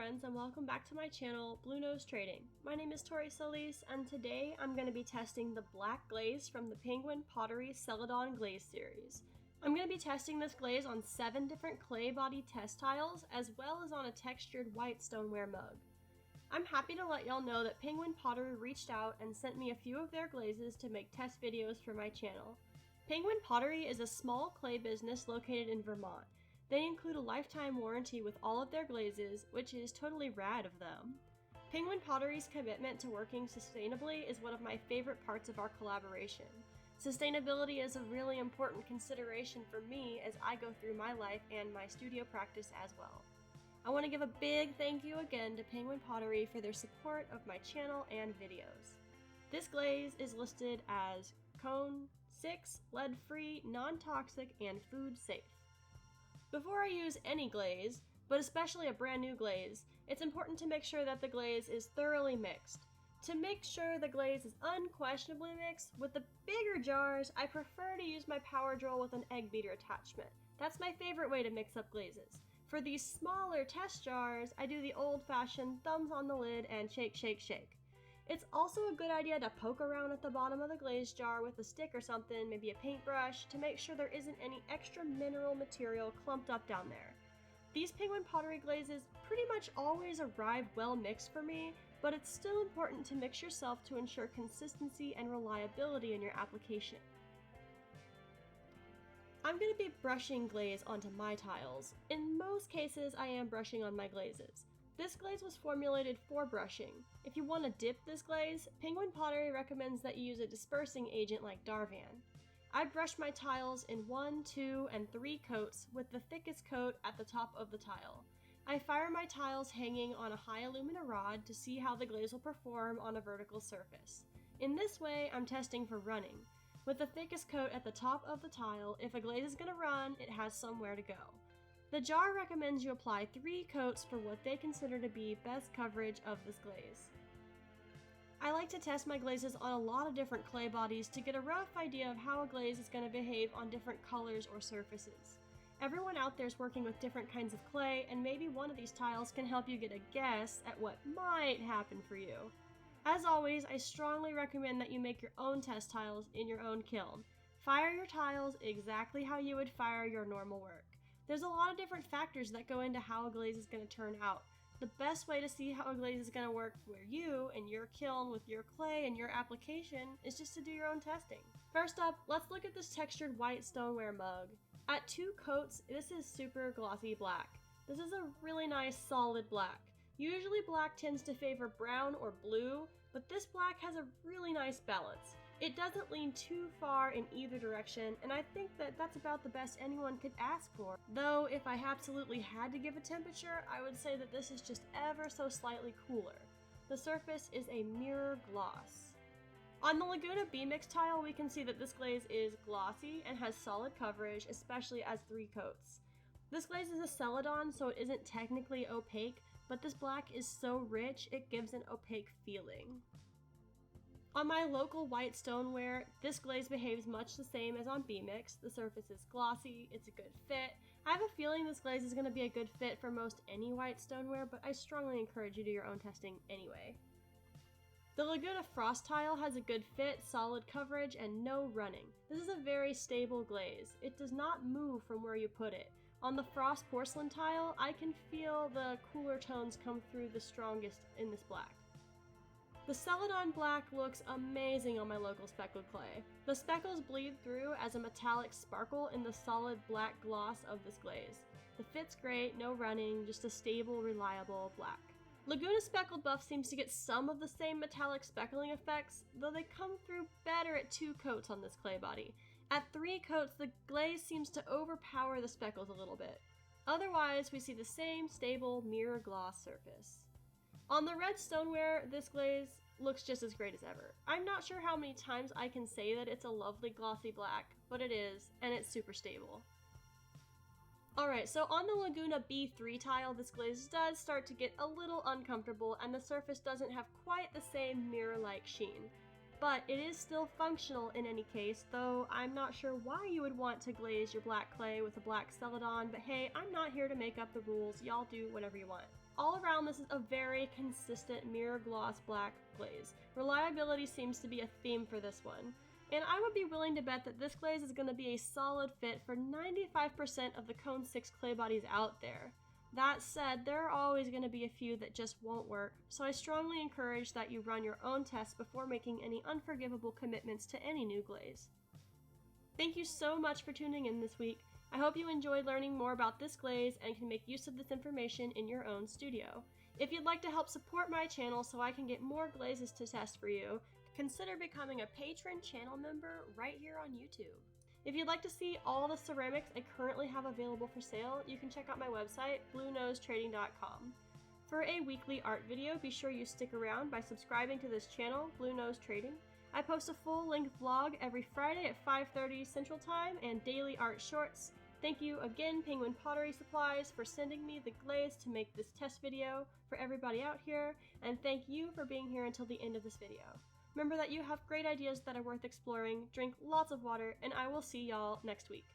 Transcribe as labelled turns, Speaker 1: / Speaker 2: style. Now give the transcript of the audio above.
Speaker 1: friends, and welcome back to my channel, Blue Nose Trading. My name is Tori Solis, and today I'm going to be testing the black glaze from the Penguin Pottery Celadon Glaze series. I'm going to be testing this glaze on 7 different clay body test tiles, as well as on a textured white stoneware mug. I'm happy to let y'all know that Penguin Pottery reached out and sent me a few of their glazes to make test videos for my channel. Penguin Pottery is a small clay business located in Vermont. They include a lifetime warranty with all of their glazes, which is totally rad of them. Penguin Pottery's commitment to working sustainably is one of my favorite parts of our collaboration. Sustainability is a really important consideration for me as I go through my life and my studio practice as well. I want to give a big thank you again to Penguin Pottery for their support of my channel and videos. This glaze is listed as Cone 6, lead-free, non-toxic, and food safe. Before I use any glaze, but especially a brand new glaze, it's important to make sure that the glaze is thoroughly mixed. To make sure the glaze is unquestionably mixed, with the bigger jars, I prefer to use my power drill with an egg beater attachment. That's my favorite way to mix up glazes. For these smaller test jars, I do the old-fashioned thumbs on the lid and shake, shake, shake. It's also a good idea to poke around at the bottom of the glaze jar with a stick or something, maybe a paintbrush, to make sure there isn't any extra mineral material clumped up down there. These Penguin Pottery glazes pretty much always arrive well mixed for me, but it's still important to mix yourself to ensure consistency and reliability in your application. I'm going to be brushing glaze onto my tiles. In most cases, I am brushing on my glazes. This glaze was formulated for brushing. If you want to dip this glaze, Penguin Pottery recommends that you use a dispersing agent like Darvan. I brush my tiles in 1, 2, and 3 coats with the thickest coat at the top of the tile. I fire my tiles hanging on a high alumina rod to see how the glaze will perform on a vertical surface. In this way, I'm testing for running. With the thickest coat at the top of the tile, if a glaze is going to run, it has somewhere to go. The jar recommends you apply 3 coats for what they consider to be best coverage of this glaze. I like to test my glazes on a lot of different clay bodies to get a rough idea of how a glaze is going to behave on different colors or surfaces. Everyone out there is working with different kinds of clay, and maybe one of these tiles can help you get a guess at what might happen for you. As always, I strongly recommend that you make your own test tiles in your own kiln. Fire your tiles exactly how you would fire your normal work. There's a lot of different factors that go into how a glaze is going to turn out. The best way to see how a glaze is going to work for you and your kiln with your clay and your application is just to do your own testing. First up, let's look at this textured white stoneware mug. At 2 coats, this is super glossy black. This is a really nice solid black. Usually black tends to favor brown or blue, but this black has a really nice balance. It doesn't lean too far in either direction, and I think that that's about the best anyone could ask for. Though, if I absolutely had to give a temperature, I would say that this is just ever so slightly cooler. The surface is a mirror gloss. On the Laguna B-Mix tile, we can see that this glaze is glossy and has solid coverage, especially as 3 coats. This glaze is a Celadon, so it isn't technically opaque, but this black is so rich, it gives an opaque feeling. On my local white stoneware, this glaze behaves much the same as on B-Mix. The surface is glossy, it's a good fit. I have a feeling this glaze is going to be a good fit for most any white stoneware, but I strongly encourage you to do your own testing anyway. The Laguna Frost tile has a good fit, solid coverage, and no running. This is a very stable glaze. It does not move from where you put it. On the Frost porcelain tile, I can feel the cooler tones come through the strongest in this black. The Celadon black looks amazing on my local speckled clay. The speckles bleed through as a metallic sparkle in the solid black gloss of this glaze. The fit's great, no running, just a stable, reliable black. Laguna Speckled Buff seems to get some of the same metallic speckling effects, though they come through better at 2 coats on this clay body. At 3 coats, the glaze seems to overpower the speckles a little bit. Otherwise, we see the same stable mirror gloss surface. On the red stoneware, this glaze looks just as great as ever. I'm not sure how many times I can say that it's a lovely glossy black, but it is, and it's super stable. Alright, so on the Laguna B3 tile, this glaze does start to get a little uncomfortable, and the surface doesn't have quite the same mirror-like sheen. But it is still functional in any case, though I'm not sure why you would want to glaze your black clay with a black Celadon, but hey, I'm not here to make up the rules, y'all do whatever you want. All around, this is a very consistent mirror gloss black glaze. Reliability seems to be a theme for this one. And I would be willing to bet that this glaze is going to be a solid fit for 95% of the Cone 6 clay bodies out there. That said, there are always going to be a few that just won't work, so I strongly encourage that you run your own tests before making any unforgivable commitments to any new glaze. Thank you so much for tuning in this week. I hope you enjoyed learning more about this glaze and can make use of this information in your own studio. If you'd like to help support my channel so I can get more glazes to test for you, consider becoming a patron channel member right here on YouTube. If you'd like to see all the ceramics I currently have available for sale, you can check out my website, bluenosetrading.com. For a weekly art video, be sure you stick around by subscribing to this channel, Blue Nose Trading. I post a full-length vlog every Friday at 5:30 Central Time and daily art shorts. Thank you again, Penguin Pottery Supplies, for sending me the glaze to make this test video for everybody out here, and thank you for being here until the end of this video. Remember that you have great ideas that are worth exploring, drink lots of water, and I will see y'all next week.